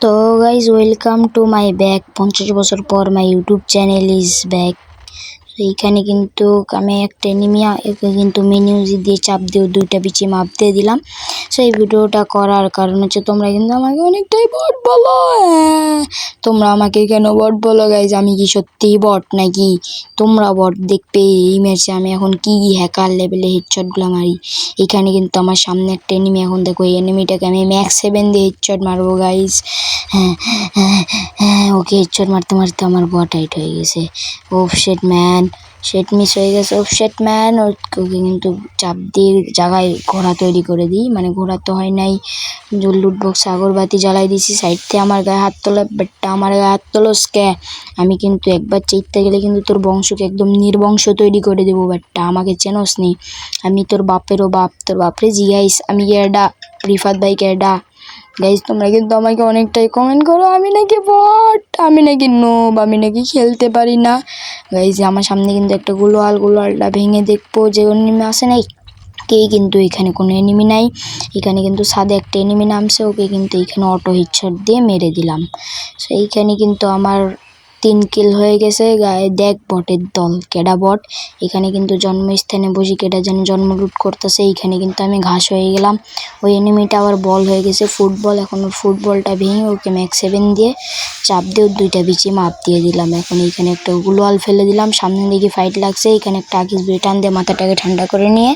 তো guys welcome to my back. 50 বছর পর my YouTube channel is back. এইখানে কিন্তু আমি একটা এনিমিয়া কিন্তু মেনিউজি দিয়ে চাপ দিয়ে দুইটা বিচি মাপ দিয়ে দিলাম। সো এই ভিডিওটা করার কারণ হচ্ছে তোমরা কিন্তু আমাকে অনেকটাই বট বলো। তোমরা আমাকে কেন বট বলো গাইজ? আমি কি সত্যিই বট নাকি? তোমরা বট দেখবে এই ম্যাচে আমি এখন কি হ্যাকার লেভেলে হেডশটগুলো মারি। এখানে কিন্তু আমার সামনে একটা এনিমি, এখন দেখো এই এনিমিটাকে আমি ম্যাক্স 7 দিয়ে হেডশট মারবো গাইজ। ওকে হেডশট মারতে মারতে আমার বট হাইট হয়ে গেছে। ওফ শিট ম্যান, শেট মিস হয়ে গেছে। ওফ শিট ম্যান, ওকে কিন্তু চাপ দিয়ে জায়গায় ঘোড়া তৈরি করে দিই, মানে ঘোড়া তো হয় নাই, লুট বক্স আগরবাতি জ্বালাই দিছি। সাইড থেকে আমার গায়ে হাত তোলা, বেটটা আমার গায়ে হাত তোলোস কে? আমি কিন্তু একবার চাইতে গেলে কিন্তু তোর বংশকে একদম নির্বংশ তৈরি করে দেবো। বেটটা আমাকে চেনস নি, আমি তোর বাপেরও বাপ, তোর বাপরে জিগাইস। আমি কেডা? রিফাত ভাই কেডা? গাইজ তোমরা কিন্তু আমাকে অনেকটাই কমেন্ট করো আমি নাকি বট, আমি নাকি নোব, আমি নাকি খেলতে পারি না। গাইজ আমার সামনে কিন্তু একটা গোলওয়ালটা ভেঙে দেখবো যে এনিমি আসে নাই। কিন্তু এখানে কোনো এনিমি নাই। এখানে কিন্তু সাদে একটা এনিমি নামছে, ওকে কিন্তু এখানে অটো হেডশট দিয়ে মেরে দিলাম। সো এইখানে কিন্তু আমার 3 কিল হয়ে গেছে। গায়ে দেখ বটের দল, কেডা বট? এখানে কিন্তু জন্মস্থানে বসে কেডা যেন জন্ম লুট করতেছে। এইখানে কিন্তু আমি ঘাস হয়ে গেলাম। ওই এনিমিটা আবার বল হয়ে গেছে ফুটবল। এখন ওর ফুটবলটা ভেঙে ওকে ম্যাক্স 7 দিয়ে চাপ দিয়ে দুইটা বিচি মাপ দিয়ে দিলাম। এখন এইখানে একটা গ্লোয়াল ফেলে দিলাম, সামনে দিকে ফাইট লাগছে। এখানে একটা আকিস টান দিয়ে মাথাটাকে ঠান্ডা করে নিয়ে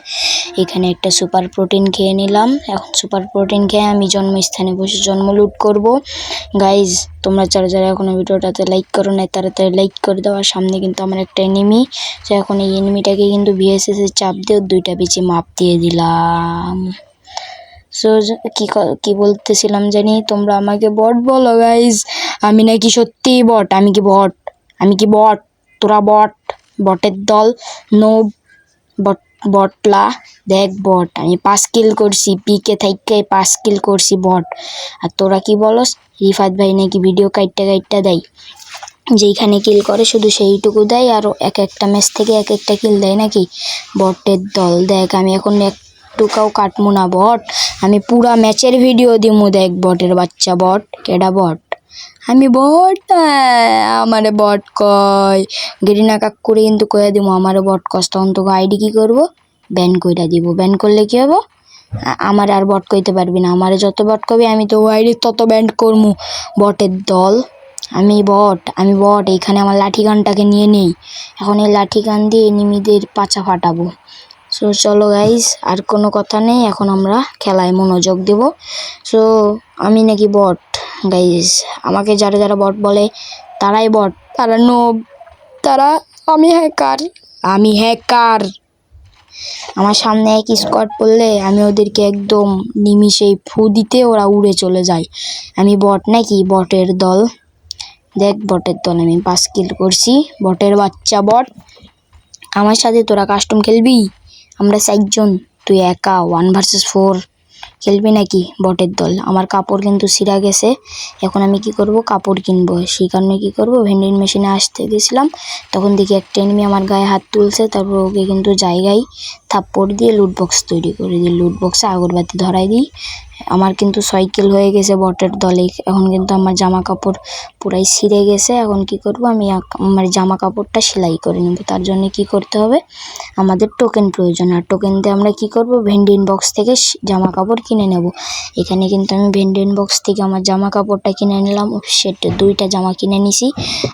এখানে একটা সুপার প্রোটিন খেয়ে নিলাম। এখন সুপার প্রোটিন খেয়ে আমি জন্মস্থানে বসে জন্ম লুট করবো। গাইজ তোমরা যারা যারা এখনো ভিডিওটাতে লাইক করো না তাড়াতাড়ি লাইক করে দাও। আর সামনে কিন্তু আমার একটা এনিমি, তো এখন এই এনিমিটাকে কিন্তু ভিএসএস এর চাপ দিয়ে দুইটা বিচি মাপ দিয়ে দিলাম। সো কি বলতেছিলাম জানি, তোমরা আমাকে বট বলো গাইজ। আমি নাকি সত্যিই বট? আমি কি বট? আমি কি বট? তোরা বট, বটের দল, নোব বট, বটলা। দেখ বট, আমি 5 কিল করছি, পিকে থাইকে 5 কিল করছি বট। আর তোরা কি বলস? রিফাত ভাই নাকি ভিডিও কাইটটা দেয়, যেইখানে কিল করে শুধু সেইটুকু দেয়, আর এক একটা ম্যাচ থেকে এক একটা কিল দেয় নাকি? বটের দল। দেখ আমি এখন একটুকাও কাটমু না বট, আমি পুরা ম্যাচের ভিডিও দিমু। দেখ বটের বাচ্চা বট, কেডা বট? আমি বট, আমারে বট কয়। গেরিনা কাক করে কিন্তু কয়ে দিব আমারে বট কস, তখন তোকে আইডি কি করবো? ব্যান কইরা দিব। ব্যান করলে কি হবো? আমার আর বট কইতে পারবি না। আমারে যত বট কবি আমি তো আইডি তত ব্যান করমু। বটের দল, আমি বট, আমি বট। এইখানে আমার লাঠি গানটাকে নিয়ে নেই, এখন এই লাঠি গান দিয়ে এনিমিদের পাচা ফাটাবো। সো চলো গাইজ, আর কোনো কথা নেই, এখন আমরা খেলায় মনোযোগ দেব। সো আমি নাকি বট গাইজ, আমাকে যারা যারা বট বলে তারাই বট, তারা নোব, তারা। আমি হ্যাকার, আমি হ্যাকার। আমার সামনে এক স্কোয়াড পড়লে আমি ওদেরকে একদম নিমিষেই ফু দিতে ওরা উড়ে চলে যায়। আমি বট নাকি? বটের দল। দেখ বটের দল, আমি 5 কিল করছি। বটের বাচ্চা বট, আমার সাথে তোরা কাস্টম খেলবি? আমরা 4 জন, তুই একা 1 ভার্সেস 4 খেলবি নাকি? বটের দল। আমার কাপড় কিন্তু ছিঁড়া গেছে, এখন আমি কি করব? কাপড় কিনবো। সেই কারণে কি করব, ভেন্ডিং মেশিনে আসতে গেছিলাম, তখন দেখি একটা এনিমি আমার গায়ে হাত তুলছে। তারপর ওকে কিন্তু জায়গায় থাপ্পড় দিয়ে লুট বক্স তৈরি করে দিই, লুট বক্সে আগরবাতি ধরাই দিই। আমার কিন্তু 6 কিল হয়ে গেছে বটের দলে। এখন কিন্তু আমার জামা কাপড় পুরাই ছিঁড়ে গেছে। এখন কি করব, আমি আমার জামা কাপড়টা সেলাই করে নেব। তার জন্য কি করতে হবে, আমাদের টোকেন প্রয়োজন। আর টোকেন দিয়ে আমরা কি করব, ভেন্ডিং বক্স থেকে জামা কাপড় কিনে নেব। এখানে কিন্তু আমি ভেন্ডিং বক্স থেকে আমার জামা কাপড়টা কিনে নিলাম। সেটা 2টা জামা কিনে নিছি।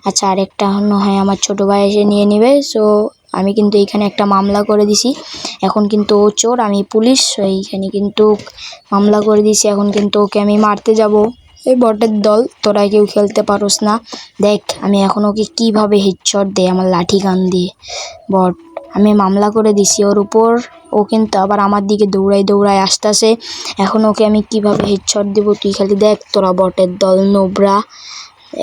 আচ্ছা, আরেকটা হয় আমার ছোট ভাই এসে নিয়ে নেবে। সো আমি কিন্তু এইখানে একটা মামলা করে দিছি। এখন কিন্তু ও চোর, আমি পুলিশ। এইখানে কিন্তু মামলা করে দিছি, এখন কিন্তু ওকে আমি মারতে যাব। এই বটের দল, তোরা কেউ খেলতে পারোস না। দেখ আমি এখন ওকে কিভাবে হেডশট দেই আমার লাঠি গান দিয়ে। বট, আমি মামলা করে দিছি ওর উপর। ও কিন্তু আবার আমার দিকে দৌড়ায় আসতেছে। এখন ওকে আমি কিভাবে হেডশট দেব তুই খালি দেখ। তোরা বটের দল নোবরা।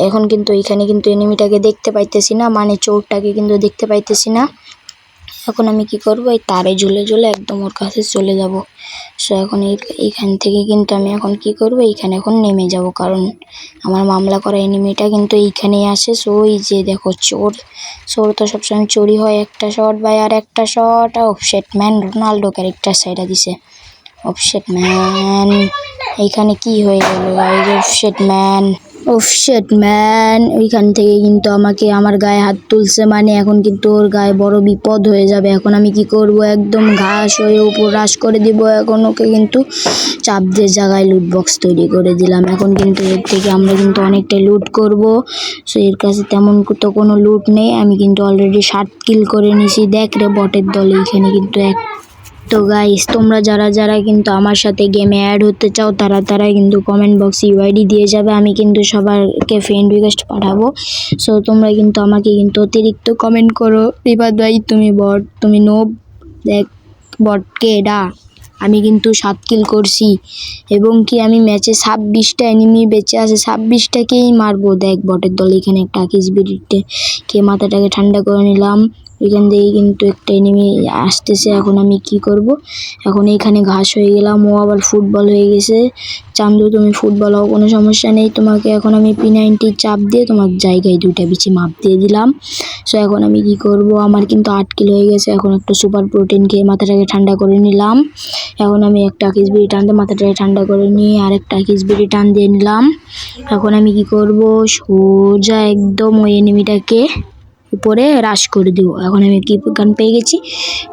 এখন কিন্তু এখানে কিন্তু এনিমিটাকে দেখতে পাইতেছি না, মানে চোরটাকে কিন্তু দেখতে পাইতেছি না। এখন আমি কি করব, এই তারে ঝুলে একদম ওর কাছে চলে যাব। সো এখন এইখান থেকে কিন্তু আমি এখন কি করব, এইখানে এখন নেমে যাব, কারণ আমার মামলা করা এনিমিটা কিন্তু এইখানেই আসে। সো ওই যে দেখো চোর তো সবসময় চোরই হয়। একটা শট ভাই, আর একটা শট। ও শিট ম্যান, রোনাল্ডো ক্যারেক্টার সাইডা দিছে। অফসেট ম্যান এইখানে কি হয়ে গেল গাইস? অফসেট ম্যান ওইখান থেকে কিন্তু আমাকে আমার গায়ে হাত তুলছে, মানে এখন কিন্তু ওর গায়ে বড় বিপদ হয়ে যাবে। এখন আমি কি করব, একদম ঘাস হয়ে উপর রাশ করে দিব। এখন ওকে কিন্তু চাপ দিয়ে জায়গায় লুট বক্স তৈরি করে দিলাম। এখন কিন্তু এর থেকে আমরা কিন্তু অনেকটাই লুট করব। সো এর কাছে তেমন তো কোনো লুট নেই। আমি কিন্তু অলরেডি 7 কিল করে নিছি। দেখ রে বটের দল এইখানে কিন্তু এক। তো গাইস তোমরা যারা যারা কিন্তু আমার সাথে গেমে অ্যাড হতে চাও তারা কিন্তু কমেন্ট বক্সে ইউআইডি দিয়ে যাবে। আমি কিন্তু সবাইকে ফ্রেন্ড রিকোয়েস্ট পাঠাবো। সো তোমরা কিন্তু আমাকে কিন্তু অতিরিক্ত কমেন্ট করো, রিফাত ভাই তুমি বট, তুমি নোব। দেখ বটকে ডা আমি কিন্তু 7 কিল করছি এবং কি আমি ম্যাচে 26টা এনিমি বেঁচে আছে, 26টাকেই মারবো। দেখ বটের দল এখানে একটা আকিস বিড়িতে কে মাথাটাকে ঠান্ডা করে নিলাম। এখান থেকে কিন্তু একটা এনিমি আসতেছে। এখন আমি কি করব, এখন এইখানে ঘাস হয়ে গেলাম। ও আবার ফুটবল হয়ে গেছে। চান্দু তুমি ফুটবল হও, কোনো সমস্যা নেই। তোমাকে এখন আমি P90 চাপ দিয়ে তোমার জায়গায় 2টা বিচি মাপ দিয়ে দিলাম। সো এখন আমি কি করব, আমার কিন্তু 8 কিলো হয়ে গেছে। এখন একটা সুপার প্রোটিন খেয়ে মাথাটাকে ঠান্ডা করে নিলাম। এখন আমি একটা আকিস বিড়ি টান দিয়ে মাথাটাকে ঠান্ডা করে নিয়ে আরেকটা আকিস বিড়ি টান দিয়ে নিলাম। এখন আমি কি করব, সোজা একদম ওই এনিমিটাকে উপরে রাশ করে দিব। এখন আমি কি গান পেয়ে গেছি,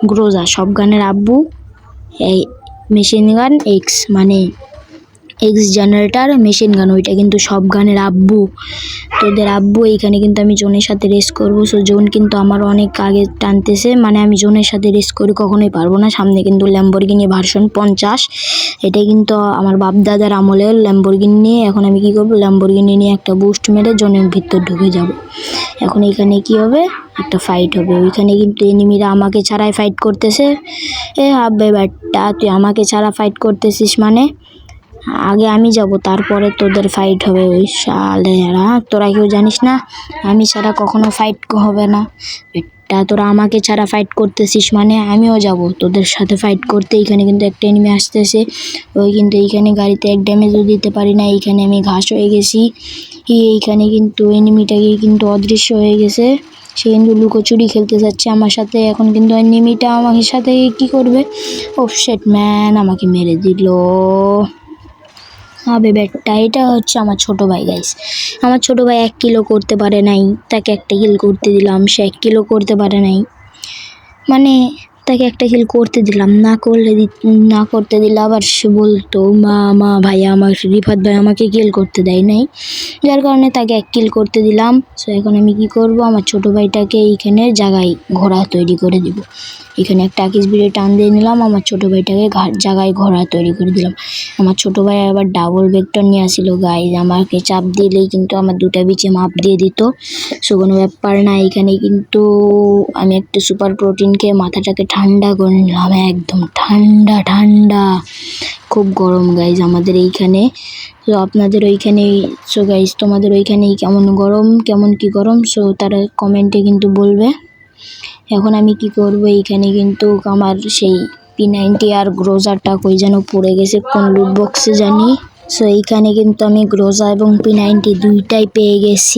গ্রোজা, সব গানের আব্বু। এই মেশিন গান এক্স মানে এক্স জেনারেটর মেশিন গান, ওইটা কিন্তু সব গানের আব্বু, তোদের আব্বু। এইখানে কিন্তু আমি জোনের সাথে রেস করব। সো জোন কিন্তু আমার অনেক আগে টানতেছে, মানে আমি জোনের সাথে রেস করে কখনোই পারবো না। সামনে কিন্তু ল্যাম্বরগিনি ভার্সন 50, এটা কিন্তু আমার বাপ দাদার আমলের ল্যাম্বরগিনি নিয়ে। এখন আমি কি করব, ল্যাম্বরগিনি নিয়ে একটা বুস্ট মেরে জোনের ভিতর ঢুকে যাব। এখন এখানে কি হবে, একটা ফাইট হবে। ওইখানে কিন্তু এনিমিরা আমাকে ছাড়াই ফাইট করতেছে। এ আব্বে ব্যাটা তুই আমাকে ছাড়া ফাইট করতেছিস, মানে আগে আমি যাব তারপরে তোদের ফাইট হবে। ওই শালেরা তোরা কেউ জানিস না আমি ছাড়া কখনো ফাইট হবে না। বেটা তোরা আমাকে ছাড়া ফাইট করতেছিস, মানে আমিও যাব তোদের সাথে ফাইট করতে। এইখানে কিন্তু একটা এনিমি আসতেছে। ওই কিন্তু এইখানে গাড়িতে এক ড্যামেজও দিতে পারি না। এইখানে আমি ঘাস হয়ে গেছি। এইখানে কিন্তু এনিমিটাকে কিন্তু অদৃশ্য হয়ে গেছে। সে কিন্তু লুকোচুরি খেলতে যাচ্ছে আমার সাথে। এখন কিন্তু এনিমিটা আমার সাথে কি করবে, অফসেট ম্যান আমাকে মেরে দিল। হবে ব্যাটটা, এটা হচ্ছে আমার ছোট ভাই গাইস। আমার ছোট ভাই 1 কিলো করতে পারে নাই, তাকে একটা কিল করতে দিলাম। সে 1 কিলো করতে পারে নাই, মানে তাকে একটা কিল করতে দিলাম, না করতে দিলে আবার সে বলতো মা ভাইয়া আমার রিফাত ভাই আমাকে কিল করতে দেয় নাই, যার কারণে তাকে 1 কিল করতে দিলাম। সো এখন আমি কি করব, আমার ছোট ভাইটাকে এইখানে জায়গায় ঘোড়া তৈরি করে দিব। এখানে একটা আকিস বিড়ি টান দিয়ে নিলাম, আমার ছোট ভাইটাকে জায়গায় ঘোড়া তৈরি করে দিলাম। আমার ছোট ভাই আবার ডাবল ভেক্টর নিয়ে আসছিল গাইজ, আমাকে চাপ দিলেই কিন্তু আমার 2টা বিচে মাপ দিয়ে দিত। সো কোনো ব্যাপার না। এখানে কিন্তু আমি একটা সুপার প্রোটিন খেয়ে মাথাটাকে ঠান্ডা করে নিলাম, একদম ঠান্ডা ঠান্ডা। খুব গরম গাইজ আমাদের এইখানে। তো আপনাদের ওইখানে, সো গাইজ তোমাদের ওইখানে কেমন গরম, কেমন কি গরম, সো তারা কমেন্টে কিন্তু বলবে। এখন আমি কি করব, এইখানে কিন্তু আমার সেই P90 আর গ্রোজারটা কই যেন পড়ে গেছে কোন লুট বক্সে জানি। সো এইখানে কিন্তু আমি গ্রোজা এবং P90 দুইটাই পেয়ে গেছি।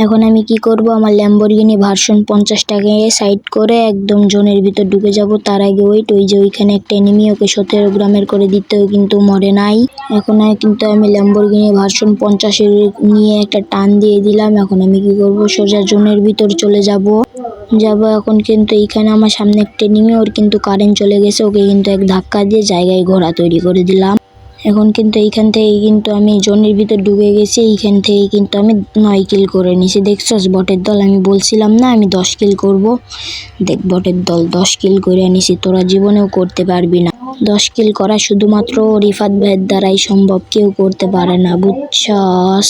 এখন আমি কি করব, আমার ল্যাম্বরগিনি ভার্সন 50টাকে সাইড করে একদম জোনের ভিতর ঢুকে যাব। তার আগে ওই যে ওইখানে একটা এনিমি, ওকে 17 গ্রামের করে দিতেও কিন্তু মরে নাই। এখন কিন্তু আমি ল্যাম্বরগিনি ভার্সন 50 নিয়ে একটা টান দিয়ে দিলাম। এখন আমি কি করব, সোজা জোনের ভিতর চলে যাব। এখন কিন্তু এইখানে আমার সামনে একটা এনিমি, ওর কিন্তু কারেন্ট চলে গেছে, ওকে কিন্তু এক ধাক্কা দিয়ে জায়গায় ঘোড়া তৈরি করে দিলাম। এখন কিন্তু এইখান থেকে কিন্তু আমি জোনের ভিতর ঢুকে গেছি। এইখান থেকে কিন্তু আমি 9 কিল করে নিছি। দেখছস বটের দল, আমি বলছিলাম না আমি 10 কিল করব। দেখ বটের দল 10 কিল করে নিছি, তোরা জীবনেও করতে পারবি না। 10 কিল করা শুধুমাত্র রিফাত ভাইয়ের দ্বারাই সম্ভব, কেউ করতে পারে না, বুঝছস।